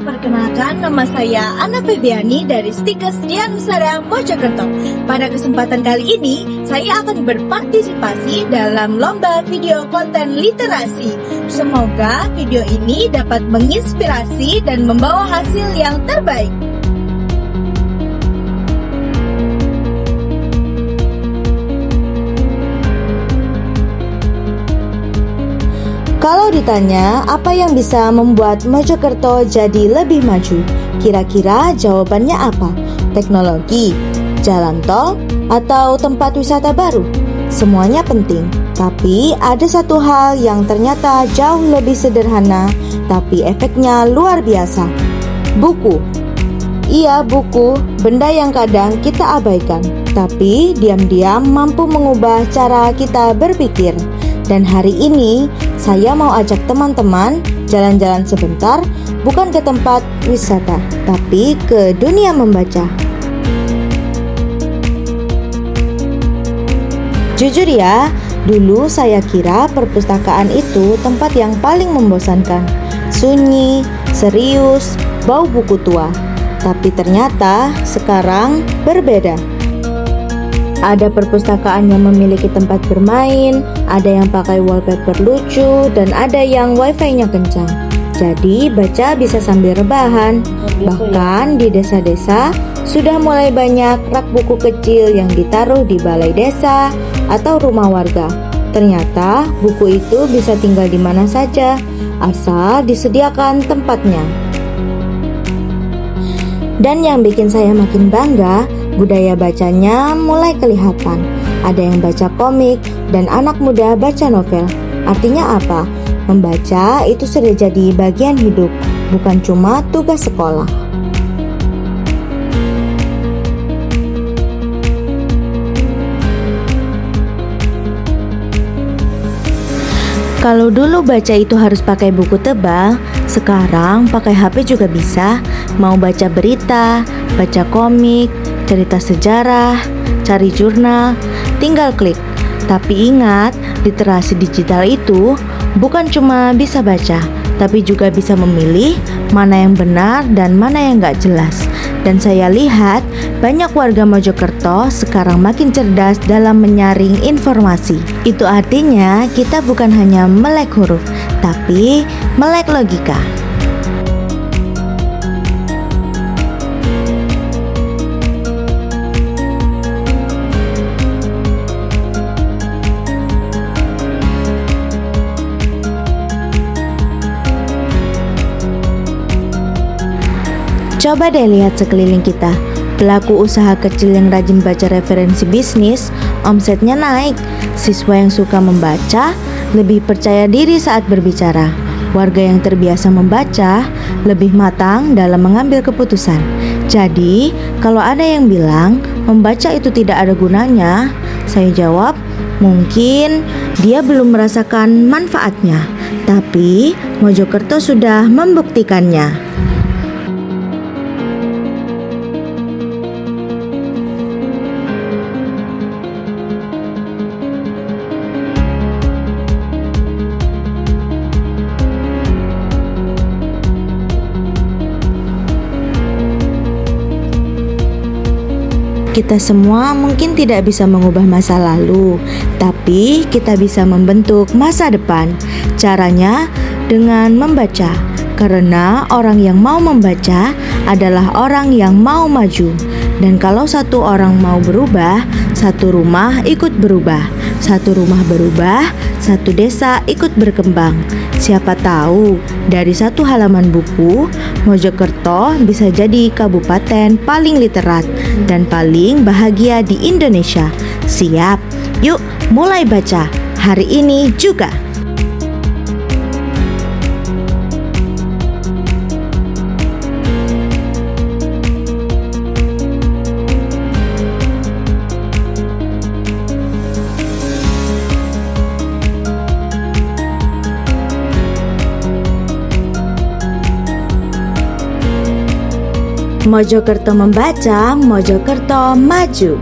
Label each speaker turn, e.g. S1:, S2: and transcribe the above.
S1: perkenalkan nama saya Ana Febiani dari Stikes Dianusara Mojokerto. Pada kesempatan kali ini, saya akan berpartisipasi dalam lomba video konten literasi. Semoga video ini dapat menginspirasi dan membawa hasil yang terbaik.
S2: Kalau ditanya apa yang bisa membuat Mojokerto jadi lebih maju, kira-kira jawabannya apa? Teknologi, jalan tol, atau tempat wisata baru? Semuanya penting, tapi ada satu hal yang ternyata jauh lebih sederhana, tapi efeknya luar biasa. Buku. Iya, buku, benda yang kadang kita abaikan, tapi diam-diam mampu mengubah cara kita berpikir. Dan hari ini, saya mau ajak teman-teman jalan-jalan sebentar, bukan ke tempat wisata, tapi ke dunia membaca. Jujur ya, dulu saya kira perpustakaan itu tempat yang paling membosankan. Sunyi, serius, bau buku tua. Tapi ternyata sekarang berbeda. Ada perpustakaan yang memiliki tempat bermain, ada yang pakai wallpaper lucu, dan ada yang wifi-nya kencang. Jadi baca bisa sambil rebahan. Bahkan di desa-desa sudah mulai banyak rak buku kecil yang ditaruh di balai desa atau rumah warga. Ternyata buku itu bisa tinggal di mana saja, asal disediakan tempatnya. Dan yang bikin saya makin bangga, budaya bacanya mulai kelihatan. Ada yang baca komik dan anak muda baca novel. Artinya apa? Membaca itu sudah jadi bagian hidup, bukan cuma tugas sekolah. Kalau dulu baca itu harus pakai buku tebal, sekarang pakai HP juga bisa. Mau baca berita, baca komik, cerita sejarah, cari jurnal, tinggal klik. Tapi ingat, literasi digital itu bukan cuma bisa baca, tapi juga bisa memilih mana yang benar dan mana yang gak jelas. Dan saya lihat banyak warga Mojokerto sekarang makin cerdas dalam menyaring informasi. Itu artinya kita bukan hanya melek huruf, tapi melek logika. Coba deh lihat sekeliling kita. Pelaku usaha kecil yang rajin baca referensi bisnis, omsetnya naik. Siswa yang suka membaca, lebih percaya diri saat berbicara. Warga yang terbiasa membaca, lebih matang dalam mengambil keputusan. Jadi, kalau ada yang bilang membaca itu tidak ada gunanya, saya jawab, mungkin dia belum merasakan manfaatnya. Tapi, Mojokerto sudah membuktikannya. Kita semua mungkin tidak bisa mengubah masa lalu, tapi kita bisa membentuk masa depan. Caranya dengan membaca, karena orang yang mau membaca adalah orang yang mau maju. Dan kalau satu orang mau berubah, satu rumah ikut berubah. Satu rumah berubah, satu desa ikut berkembang. Siapa tahu dari satu halaman buku, Mojokerto bisa jadi kabupaten paling literat dan paling bahagia di Indonesia. Siap? Yuk mulai baca hari ini juga. Mojokerto membaca, Mojokerto maju.